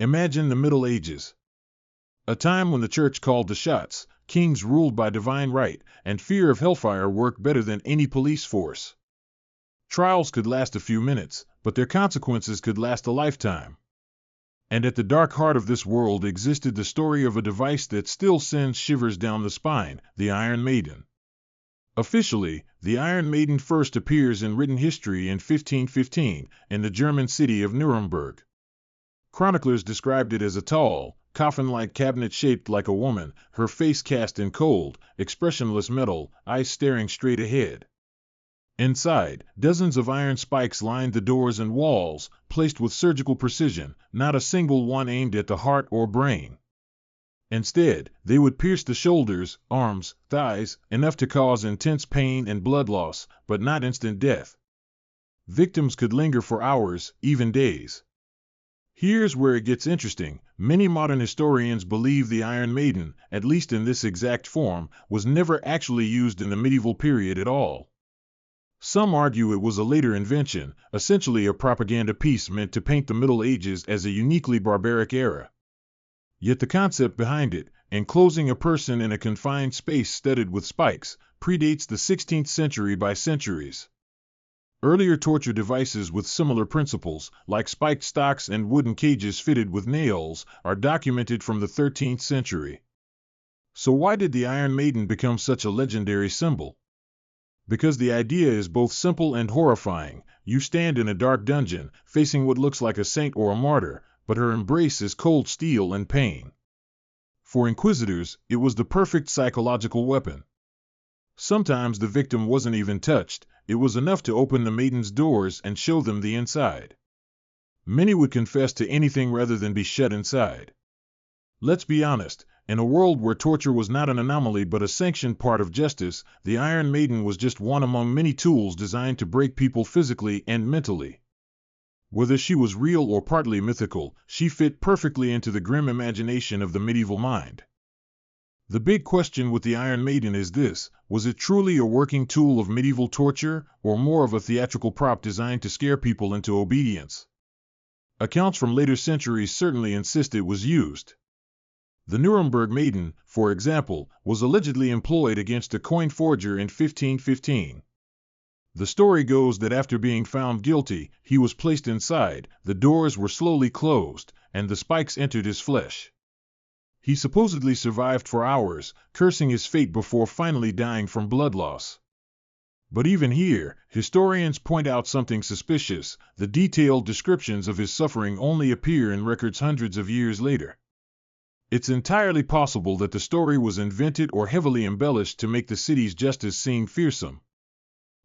Imagine the Middle Ages, a time when the church called the shots, kings ruled by divine right, and fear of hellfire worked better than any police force. Trials could last a few minutes, but their consequences could last a lifetime. And at the dark heart of this world existed the story of a device that still sends shivers down the spine, the Iron Maiden. Officially, the Iron Maiden first appears in written history in 1515, in the German city of Nuremberg. Chroniclers described it as a tall, coffin-like cabinet shaped like a woman, her face cast in cold, expressionless metal, eyes staring straight ahead. Inside, dozens of iron spikes lined the doors and walls, placed with surgical precision, not a single one aimed at the heart or brain. Instead, they would pierce the shoulders, arms, thighs, enough to cause intense pain and blood loss, but not instant death. Victims could linger for hours, even days. Here's where it gets interesting. Many modern historians believe the Iron Maiden, at least in this exact form, was never actually used in the medieval period at all. Some argue it was a later invention, essentially a propaganda piece meant to paint the Middle Ages as a uniquely barbaric era. Yet the concept behind it, enclosing a person in a confined space studded with spikes, predates the 16th century by centuries. Earlier torture devices with similar principles, like spiked stocks and wooden cages fitted with nails, are documented from the 13th century. So why did the Iron Maiden become such a legendary symbol? Because the idea is both simple and horrifying. You stand in a dark dungeon, facing what looks like a saint or a martyr, but her embrace is cold steel and pain. For inquisitors, it was the perfect psychological weapon. Sometimes the victim wasn't even touched, it was enough to open the maiden's doors and show them the inside. Many would confess to anything rather than be shut inside. Let's be honest, in a world where torture was not an anomaly but a sanctioned part of justice, the Iron Maiden was just one among many tools designed to break people physically and mentally. Whether she was real or partly mythical, she fit perfectly into the grim imagination of the medieval mind. The big question with the Iron Maiden is this: was it truly a working tool of medieval torture, or more of a theatrical prop designed to scare people into obedience? Accounts from later centuries certainly insist it was used. The Nuremberg Maiden, for example, was allegedly employed against a coin forger in 1515. The story goes that after being found guilty, he was placed inside, the doors were slowly closed, and the spikes entered his flesh. He supposedly survived for hours, cursing his fate before finally dying from blood loss. But even here, historians point out something suspicious: the detailed descriptions of his suffering only appear in records hundreds of years later. It's entirely possible that the story was invented or heavily embellished to make the city's justice seem fearsome.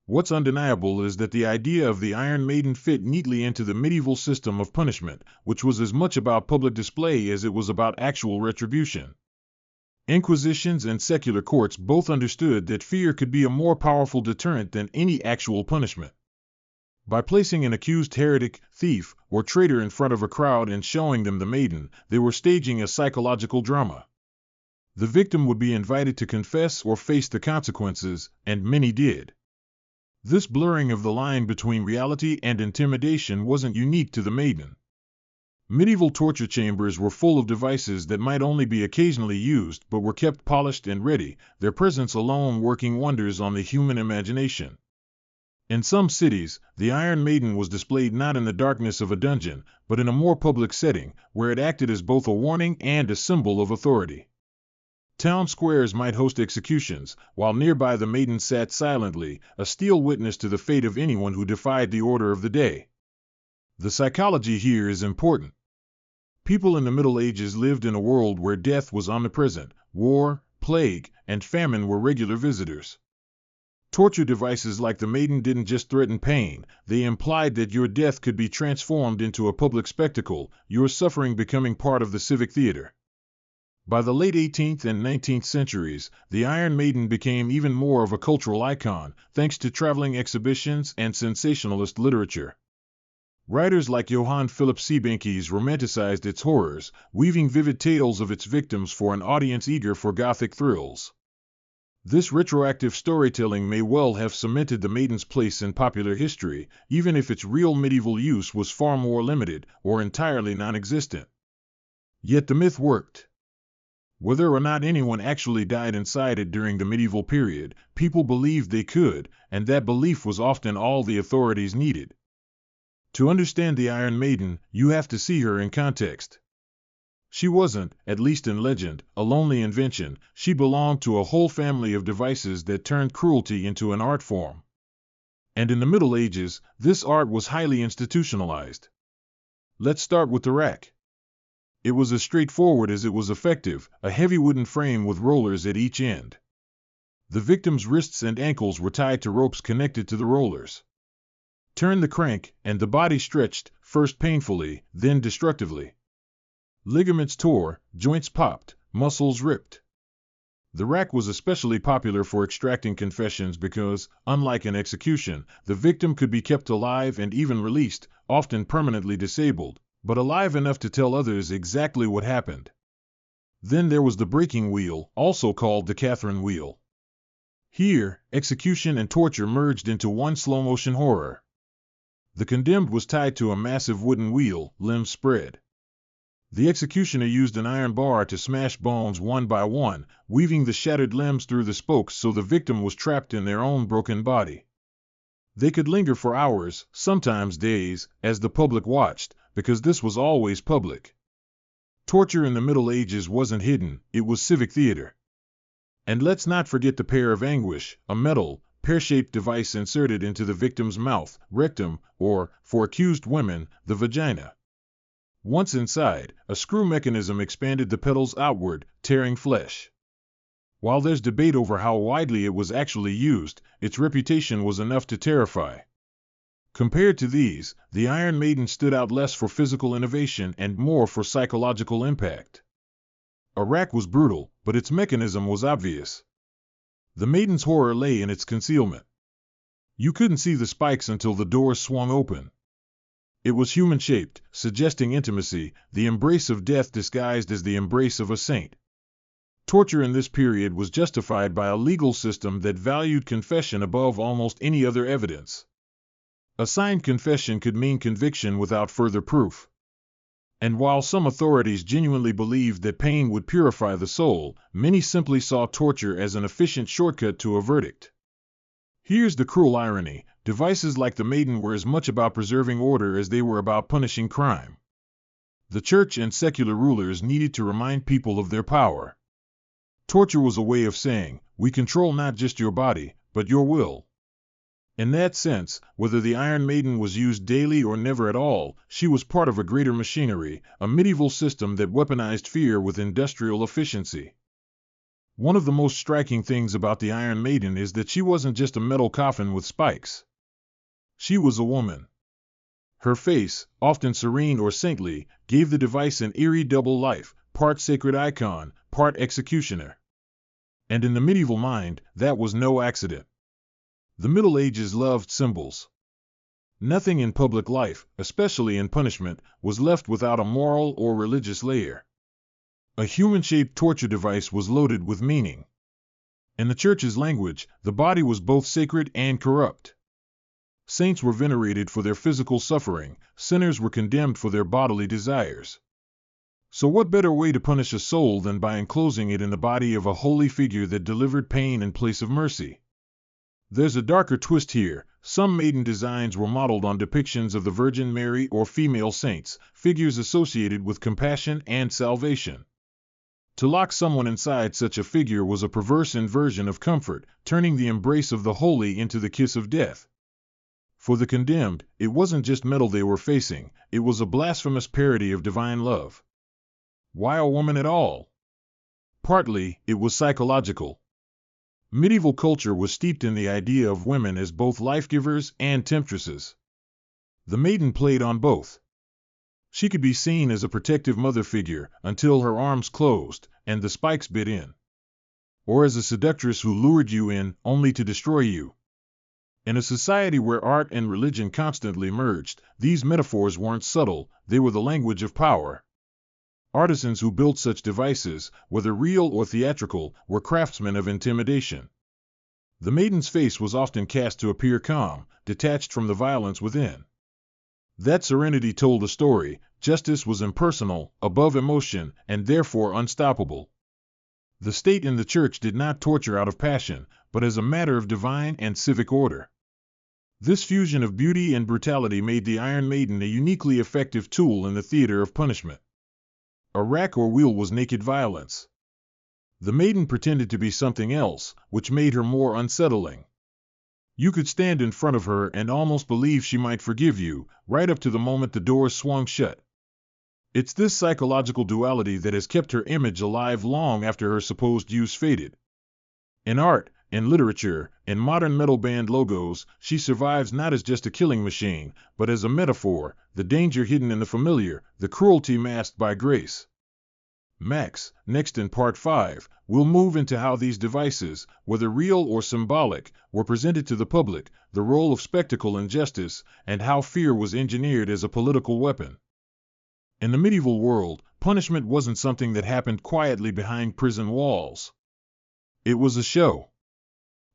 What's undeniable is that the idea of the Iron Maiden fit neatly into the medieval system of punishment, which was as much about public display as it was about actual retribution. Inquisitions and secular courts both understood that fear could be a more powerful deterrent than any actual punishment. By placing an accused heretic, thief, or traitor in front of a crowd and showing them the Maiden, they were staging a psychological drama. The victim would be invited to confess or face the consequences, and many did. This blurring of the line between reality and intimidation wasn't unique to the Maiden. Medieval torture chambers were full of devices that might only be occasionally used but were kept polished and ready, their presence alone working wonders on the human imagination. In some cities, the Iron Maiden was displayed not in the darkness of a dungeon, but in a more public setting, where it acted as both a warning and a symbol of authority. Town squares might host executions, while nearby the Maiden sat silently, a steel witness to the fate of anyone who defied the order of the day. The psychology here is important. People in the Middle Ages lived in a world where death was omnipresent. War, plague, and famine were regular visitors. Torture devices like the Maiden didn't just threaten pain, they implied that your death could be transformed into a public spectacle, your suffering becoming part of the civic theater. By the late 18th and 19th centuries, the Iron Maiden became even more of a cultural icon, thanks to traveling exhibitions and sensationalist literature. Writers like Johann Philipp Siebenkees romanticized its horrors, weaving vivid tales of its victims for an audience eager for Gothic thrills. This retroactive storytelling may well have cemented the Maiden's place in popular history, even if its real medieval use was far more limited or entirely non-existent. Yet the myth worked. Whether or not anyone actually died inside it during the medieval period, people believed they could, and that belief was often all the authorities needed. To understand the Iron Maiden, you have to see her in context. She wasn't, at least in legend, a lonely invention. She belonged to a whole family of devices that turned cruelty into an art form. And in the Middle Ages, this art was highly institutionalized. Let's start with the rack. It was as straightforward as it was effective, a heavy wooden frame with rollers at each end. The victim's wrists and ankles were tied to ropes connected to the rollers. Turn the crank, and the body stretched, first painfully, then destructively. Ligaments tore, joints popped, muscles ripped. The rack was especially popular for extracting confessions because, unlike an execution, the victim could be kept alive and even released, often permanently disabled, but alive enough to tell others exactly what happened. Then there was the breaking wheel, also called the Catherine wheel. Here, execution and torture merged into one slow-motion horror. The condemned was tied to a massive wooden wheel, limbs spread. The executioner used an iron bar to smash bones one by one, weaving the shattered limbs through the spokes so the victim was trapped in their own broken body. They could linger for hours, sometimes days, as the public watched, because this was always public. Torture in the Middle Ages wasn't hidden, it was civic theater. And let's not forget the pair of anguish, a metal, pear-shaped device inserted into the victim's mouth, rectum, or, for accused women, the vagina. Once inside, a screw mechanism expanded the petals outward, tearing flesh. While there's debate over how widely it was actually used, its reputation was enough to terrify. Compared to these, the Iron Maiden stood out less for physical innovation and more for psychological impact. A rack was brutal, but its mechanism was obvious. The Maiden's horror lay in its concealment. You couldn't see the spikes until the doors swung open. It was human-shaped, suggesting intimacy, the embrace of death disguised as the embrace of a saint. Torture in this period was justified by a legal system that valued confession above almost any other evidence. A signed confession could mean conviction without further proof. And while some authorities genuinely believed that pain would purify the soul, many simply saw torture as an efficient shortcut to a verdict. Here's the cruel irony: devices like the Maiden were as much about preserving order as they were about punishing crime. The church and secular rulers needed to remind people of their power. Torture was a way of saying, we control not just your body, but your will. In that sense, whether the Iron Maiden was used daily or never at all, she was part of a greater machinery, a medieval system that weaponized fear with industrial efficiency. One of the most striking things about the Iron Maiden is that she wasn't just a metal coffin with spikes. She was a woman. Her face, often serene or saintly, gave the device an eerie double life, part sacred icon, part executioner. And in the medieval mind, that was no accident. The Middle Ages loved symbols. Nothing in public life, especially in punishment, was left without a moral or religious layer. A human-shaped torture device was loaded with meaning. In the Church's language, the body was both sacred and corrupt. Saints were venerated for their physical suffering, sinners were condemned for their bodily desires. So what better way to punish a soul than by enclosing it in the body of a holy figure that delivered pain in place of mercy? There's a darker twist here. Some Maiden designs were modeled on depictions of the Virgin Mary or female saints, figures associated with compassion and salvation. To lock someone inside such a figure was a perverse inversion of comfort, turning the embrace of the holy into the kiss of death. For the condemned, it wasn't just metal they were facing, it was a blasphemous parody of divine love. Why a woman at all? Partly, it was psychological. Medieval culture was steeped in the idea of women as both life-givers and temptresses. The Maiden played on both. She could be seen as a protective mother figure until her arms closed and the spikes bit in. Or as a seductress who lured you in only to destroy you. In a society where art and religion constantly merged, these metaphors weren't subtle, they were the language of power. Artisans who built such devices, whether real or theatrical, were craftsmen of intimidation. The Maiden's face was often cast to appear calm, detached from the violence within. That serenity told a story, Justice was impersonal, above emotion, and therefore unstoppable. The state and the church did not torture out of passion, but as a matter of divine and civic order. This fusion of beauty and brutality made the Iron Maiden a uniquely effective tool in the theater of punishment. A rack or wheel was naked violence. The maiden pretended to be something else, which made her more unsettling. You could stand in front of her and almost believe she might forgive you, right up to the moment the doors swung shut. It's this psychological duality that has kept her image alive long after her supposed use faded. In art, in literature, in modern metal band logos, she survives not as just a killing machine, but as a metaphor, the danger hidden in the familiar, the cruelty masked by grace. Max, next in Part 5, we'll move into how these devices, whether real or symbolic, were presented to the public, the role of spectacle in justice, and how fear was engineered as a political weapon. In the medieval world, punishment wasn't something that happened quietly behind prison walls. It was a show.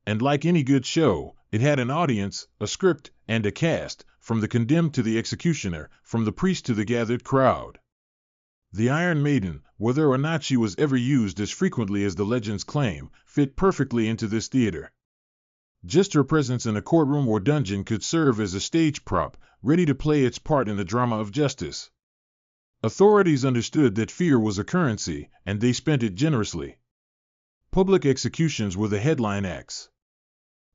And like any good show, it had an audience, a script, and a cast, from the condemned to the executioner, from the priest to the gathered crowd. The Iron Maiden, whether or not she was ever used as frequently as the legends claim, fit perfectly into this theater. Just her presence in a courtroom or dungeon could serve as a stage prop, ready to play its part in the drama of justice. Authorities understood that fear was a currency, and they spent it generously. Public executions were the headline acts.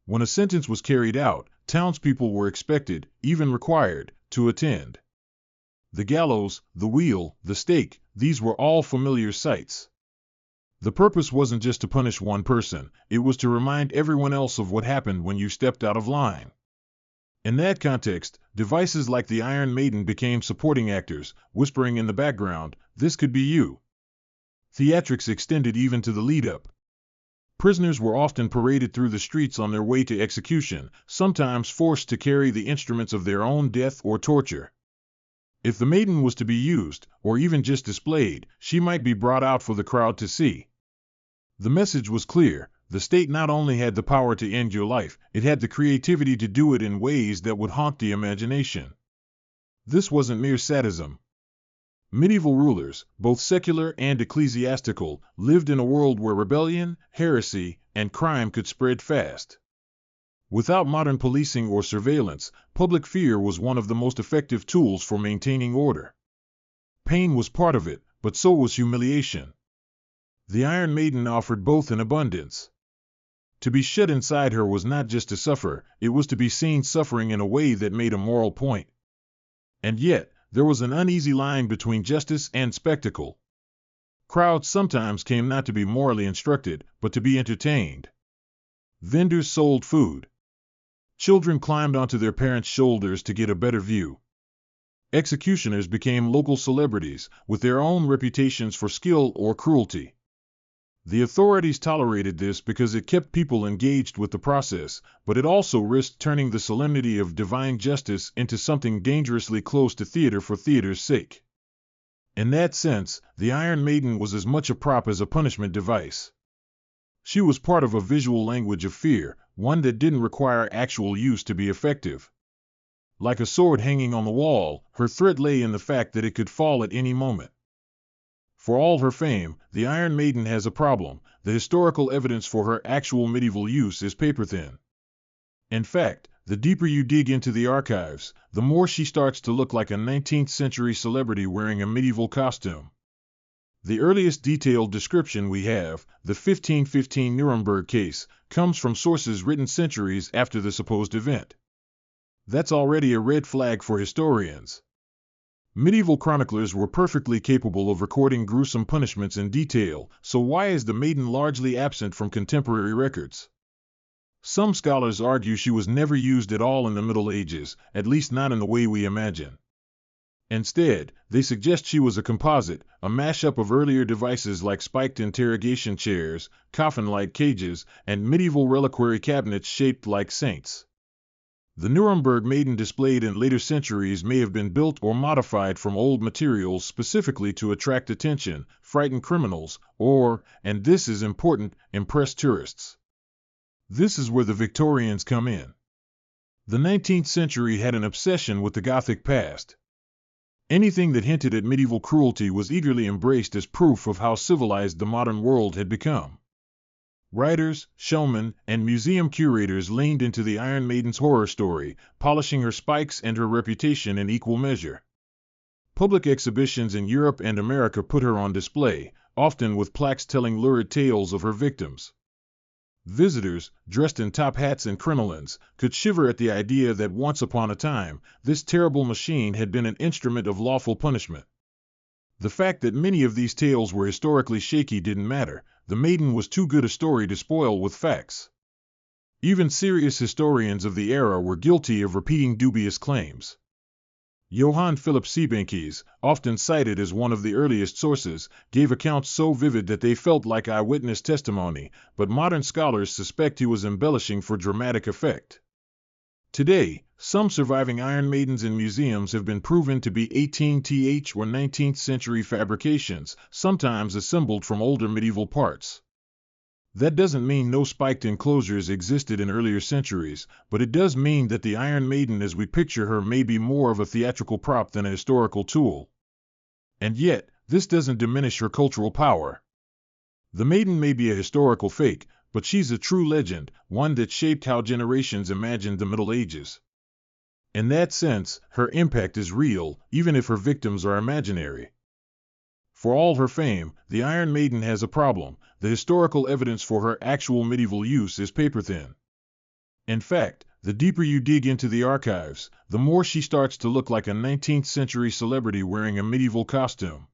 When a sentence was carried out, townspeople were expected, even required, to attend. The gallows, the wheel, the stake, these were all familiar sights. The purpose wasn't just to punish one person, it was to remind everyone else of what happened when you stepped out of line. In that context, devices like the Iron Maiden became supporting actors, whispering in the background, "This could be you." Theatrics extended even to the lead-up. Prisoners were often paraded through the streets on their way to execution, sometimes forced to carry the instruments of their own death or torture. If the maiden was to be used, or even just displayed, she might be brought out for the crowd to see. The message was clear. The state not only had the power to end your life, it had the creativity to do it in ways that would haunt the imagination. This wasn't mere sadism. Medieval rulers, both secular and ecclesiastical, lived in a world where rebellion, heresy, and crime could spread fast. Without modern policing or surveillance, public fear was one of the most effective tools for maintaining order. Pain was part of it, but so was humiliation. The Iron Maiden offered both in abundance. To be shut inside her was not just to suffer, it was to be seen suffering in a way that made a moral point. And yet, there was an uneasy line between justice and spectacle. Crowds sometimes came not to be morally instructed, but to be entertained. Vendors sold food. Children climbed onto their parents' shoulders to get a better view. Executioners became local celebrities, with their own reputations for skill or cruelty. The authorities tolerated this because it kept people engaged with the process, but it also risked turning the solemnity of divine justice into something dangerously close to theater for theater's sake. In that sense, the Iron Maiden was as much a prop as a punishment device. She was part of a visual language of fear, one that didn't require actual use to be effective. Like a sword hanging on the wall, her threat lay in the fact that it could fall at any moment. For all her fame, the Iron Maiden has a problem. The historical evidence for her actual medieval use is paper-thin. In fact, the deeper you dig into the archives, the more she starts to look like a 19th-century celebrity wearing a medieval costume. The earliest detailed description we have, the 1515 Nuremberg case, comes from sources written centuries after the supposed event. That's already a red flag for historians. Medieval chroniclers were perfectly capable of recording gruesome punishments in detail, so why is the maiden largely absent from contemporary records? Some scholars argue she was never used at all in the Middle Ages, at least not in the way we imagine. Instead, they suggest she was a composite, a mashup of earlier devices like spiked interrogation chairs, coffin-like cages, and medieval reliquary cabinets shaped like saints. The Nuremberg Maiden displayed in later centuries may have been built or modified from old materials specifically to attract attention, frighten criminals, or, and this is important, impress tourists. This is where the Victorians come in. The 19th century had an obsession with the Gothic past. Anything that hinted at medieval cruelty was eagerly embraced as proof of how civilized the modern world had become. Writers, showmen, and museum curators leaned into the Iron Maiden's horror story, polishing her spikes and her reputation in equal measure. Public exhibitions in Europe and America put her on display, often with plaques telling lurid tales of her victims. Visitors, dressed in top hats and crinolines, could shiver at the idea that once upon a time, this terrible machine had been an instrument of lawful punishment. The fact that many of these tales were historically shaky didn't matter. The Maiden was too good a story to spoil with facts. Even serious historians of the era were guilty of repeating dubious claims. Johann Philipp Siebenkees, often cited as one of the earliest sources, gave accounts so vivid that they felt like eyewitness testimony, but modern scholars suspect he was embellishing for dramatic effect. Today, some surviving Iron Maidens in museums have been proven to be 18th or 19th century fabrications, sometimes assembled from older medieval parts. That doesn't mean no spiked enclosures existed in earlier centuries, but it does mean that the Iron Maiden as we picture her may be more of a theatrical prop than a historical tool. And yet, this doesn't diminish her cultural power. The Maiden may be a historical fake, but she's a true legend, one that shaped how generations imagined the Middle Ages. In that sense, her impact is real, even if her victims are imaginary. For all her fame, the Iron Maiden has a problem. The historical evidence for her actual medieval use is paper-thin. In fact, the deeper you dig into the archives, the more she starts to look like a 19th century celebrity wearing a medieval costume.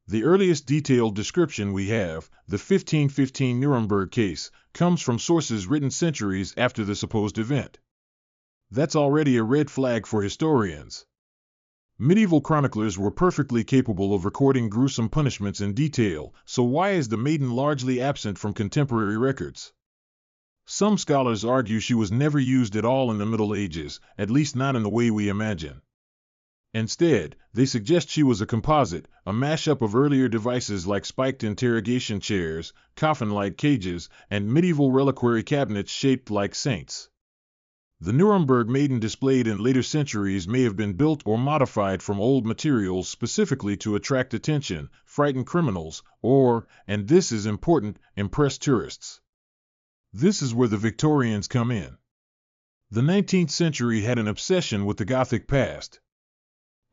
The earliest detailed description we have, the 1515 Nuremberg case, comes from sources written centuries after the supposed event. That's already a red flag for historians. Medieval chroniclers were perfectly capable of recording gruesome punishments in detail, so why is the Maiden largely absent from contemporary records? Some scholars argue she was never used at all in the Middle Ages, at least not in the way we imagine. Instead, they suggest she was a composite, a mashup of earlier devices like spiked interrogation chairs, coffin-like cages, and medieval reliquary cabinets shaped like saints. The Nuremberg Maiden displayed in later centuries may have been built or modified from old materials specifically to attract attention, frighten criminals, or, and this is important, impress tourists. This is where the Victorians come in. The 19th century had an obsession with the Gothic past.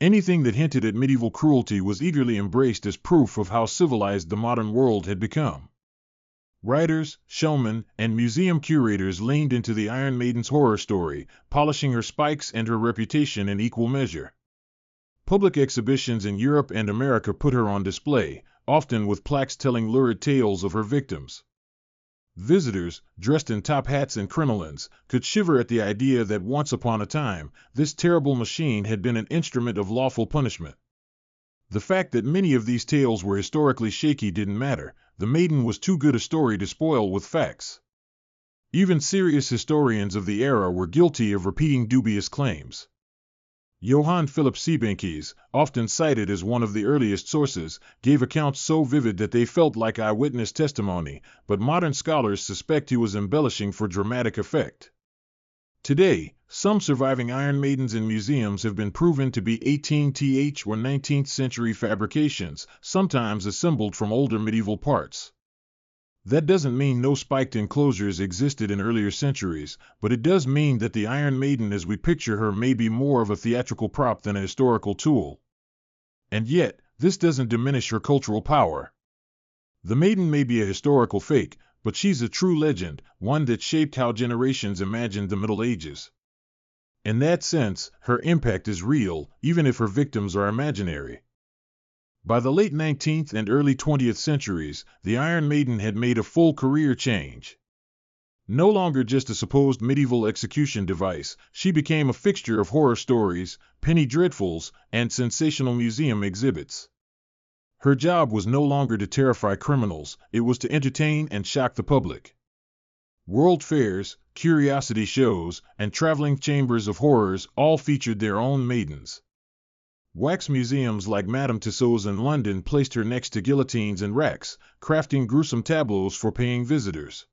Anything that hinted at medieval cruelty was eagerly embraced as proof of how civilized the modern world had become. Writers, showmen, and museum curators leaned into the Iron Maiden's horror story, polishing her spikes and her reputation in equal measure. Public exhibitions in Europe and America put her on display, often with plaques telling lurid tales of her victims. Visitors, dressed in top hats and crinolines, could shiver at the idea that once upon a time, this terrible machine had been an instrument of lawful punishment. The fact that many of these tales were historically shaky didn't matter. The Maiden was too good a story to spoil with facts. Even serious historians of the era were guilty of repeating dubious claims. Johann Philipp Siebenkees, often cited as one of the earliest sources, gave accounts so vivid that they felt like eyewitness testimony, but modern scholars suspect he was embellishing for dramatic effect. Today, some surviving Iron Maidens in museums have been proven to be 18th or 19th century fabrications, sometimes assembled from older medieval parts. That doesn't mean no spiked enclosures existed in earlier centuries, but it does mean that the Iron Maiden as we picture her may be more of a theatrical prop than a historical tool. And yet, this doesn't diminish her cultural power. The Maiden may be a historical fake, but she's a true legend, one that shaped how generations imagined the Middle Ages. In that sense, her impact is real, even if her victims are imaginary. By the late 19th and early 20th centuries, the Iron Maiden had made a full career change. No longer just a supposed medieval execution device, she became a fixture of horror stories, penny dreadfuls, and sensational museum exhibits. Her job was no longer to terrify criminals, it was to entertain and shock the public. World fairs, curiosity shows, and traveling chambers of horrors all featured their own maidens. Wax museums like Madame Tussauds in London placed her next to guillotines and racks, crafting gruesome tableaus for paying visitors.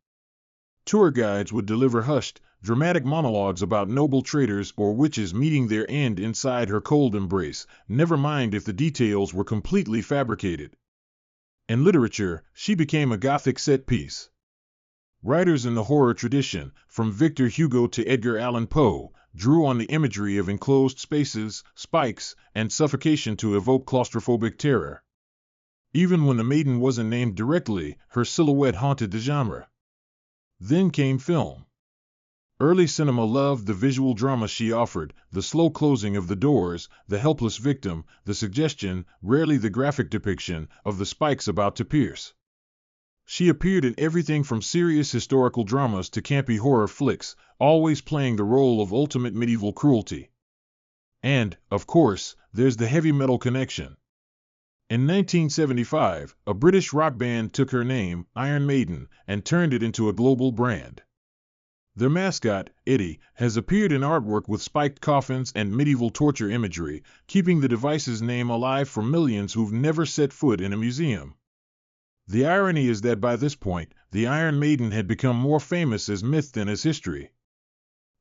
Tour guides would deliver hushed, dramatic monologues about noble traitors or witches meeting their end inside her cold embrace, never mind if the details were completely fabricated. In literature, she became a Gothic set piece. Writers in the horror tradition, from Victor Hugo to Edgar Allan Poe, drew on the imagery of enclosed spaces, spikes, and suffocation to evoke claustrophobic terror. Even when the Maiden wasn't named directly, her silhouette haunted the genre. Then came film. Early cinema loved the visual drama she offered, the slow closing of the doors, the helpless victim, the suggestion, rarely the graphic depiction, of the spikes about to pierce. She appeared in everything from serious historical dramas to campy horror flicks, always playing the role of ultimate medieval cruelty. And, of course, there's the heavy metal connection. In 1975, a British rock band took her name, Iron Maiden, and turned it into a global brand. Their mascot, Eddie, has appeared in artwork with spiked coffins and medieval torture imagery, keeping the device's name alive for millions who've never set foot in a museum. The irony is that by this point, the Iron Maiden had become more famous as myth than as history.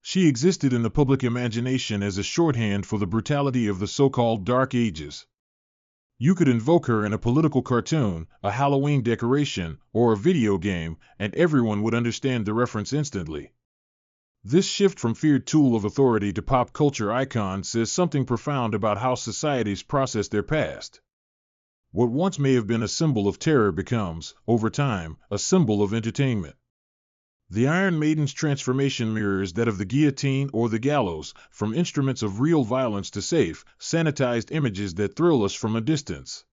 She existed in the public imagination as a shorthand for the brutality of the so-called Dark Ages. You could invoke her in a political cartoon, a Halloween decoration, or a video game, and everyone would understand the reference instantly. This shift from feared tool of authority to pop culture icon says something profound about how societies process their past. What once may have been a symbol of terror becomes, over time, a symbol of entertainment. The Iron Maiden's transformation mirrors that of the guillotine or the gallows, from instruments of real violence to safe, sanitized images that thrill us from a distance.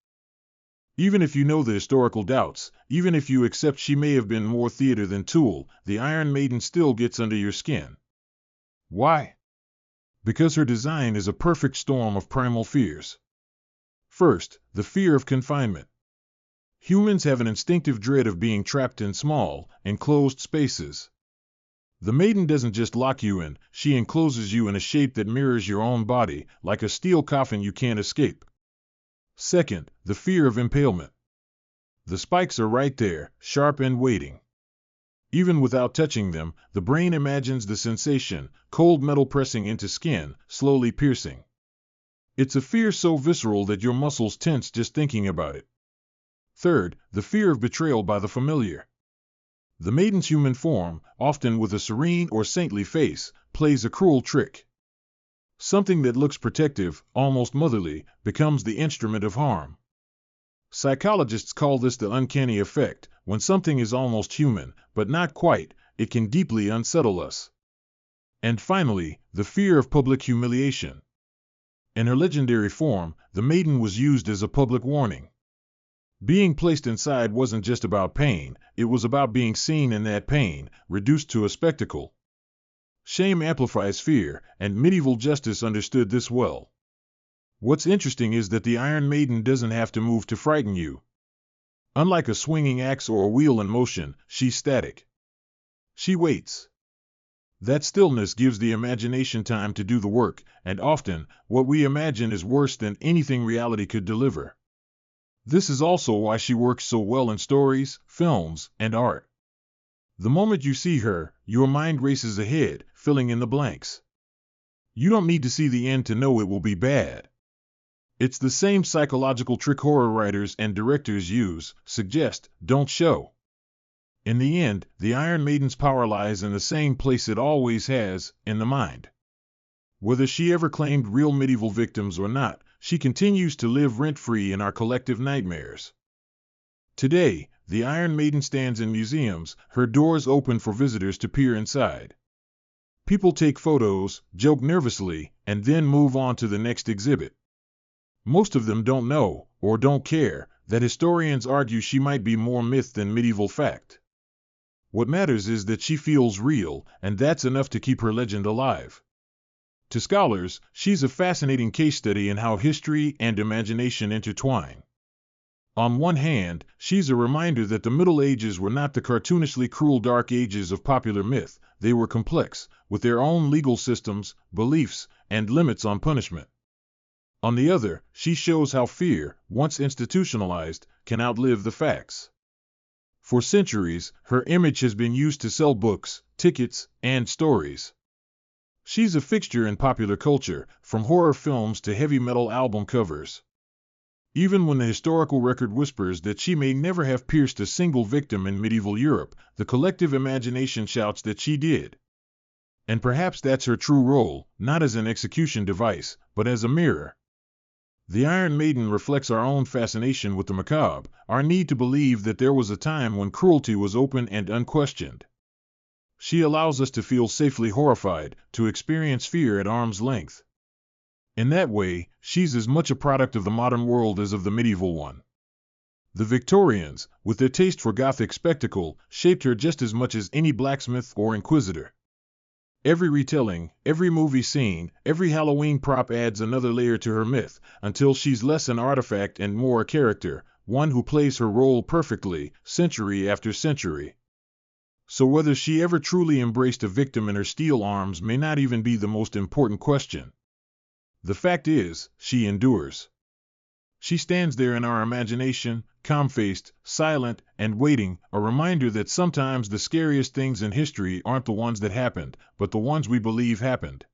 Even if you know the historical doubts, even if you accept she may have been more theater than tool, the Iron Maiden still gets under your skin. Why? Because her design is a perfect storm of primal fears. First, the fear of confinement. Humans have an instinctive dread of being trapped in small, enclosed spaces. The Maiden doesn't just lock you in, she encloses you in a shape that mirrors your own body, like a steel coffin you can't escape. Second, the fear of impalement. The spikes are right there, sharp and waiting. Even without touching them, the brain imagines the sensation, cold metal pressing into skin, slowly piercing. It's a fear so visceral that your muscles tense just thinking about it. Third, the fear of betrayal by the familiar. The Maiden's human form, often with a serene or saintly face, plays a cruel trick. Something that looks protective, almost motherly, becomes the instrument of harm. Psychologists call this the uncanny effect. When something is almost human, but not quite, it can deeply unsettle us. And finally, the fear of public humiliation. In her legendary form, the Maiden was used as a public warning. Being placed inside wasn't just about pain, it was about being seen in that pain, reduced to a spectacle. Shame amplifies fear, and medieval justice understood this well. What's interesting is that the Iron Maiden doesn't have to move to frighten you. Unlike a swinging axe or a wheel in motion, she's static. She waits. That stillness gives the imagination time to do the work, and often, what we imagine is worse than anything reality could deliver. This is also why she works so well in stories, films, and art. The moment you see her, your mind races ahead, filling in the blanks. You don't need to see the end to know it will be bad. It's the same psychological trick horror writers and directors use: suggest, don't show. In the end, the Iron Maiden's power lies in the same place it always has, in the mind. Whether she ever claimed real medieval victims or not, she continues to live rent-free in our collective nightmares. Today, the Iron Maiden stands in museums, her doors open for visitors to peer inside. People take photos, joke nervously, and then move on to the next exhibit. Most of them don't know, or don't care, that historians argue she might be more myth than medieval fact. What matters is that she feels real, and that's enough to keep her legend alive. To scholars, she's a fascinating case study in how history and imagination intertwine. On one hand, she's a reminder that the Middle Ages were not the cartoonishly cruel Dark Ages of popular myth. They were complex, with their own legal systems, beliefs, and limits on punishment. On the other, she shows how fear, once institutionalized, can outlive the facts. For centuries, her image has been used to sell books, tickets, and stories. She's a fixture in popular culture, from horror films to heavy metal album covers. Even when the historical record whispers that she may never have pierced a single victim in medieval Europe, the collective imagination shouts that she did. And perhaps that's her true role, not as an execution device, but as a mirror. The Iron Maiden reflects our own fascination with the macabre, our need to believe that there was a time when cruelty was open and unquestioned. She allows us to feel safely horrified, to experience fear at arm's length. In that way, she's as much a product of the modern world as of the medieval one. The Victorians, with their taste for Gothic spectacle, shaped her just as much as any blacksmith or inquisitor. Every retelling, every movie scene, every Halloween prop adds another layer to her myth, until she's less an artifact and more a character, one who plays her role perfectly, century after century. So whether she ever truly embraced a victim in her steel arms may not even be the most important question. The fact is, she endures. She stands there in our imagination, calm-faced, silent, and waiting, a reminder that sometimes the scariest things in history aren't the ones that happened, but the ones we believe happened.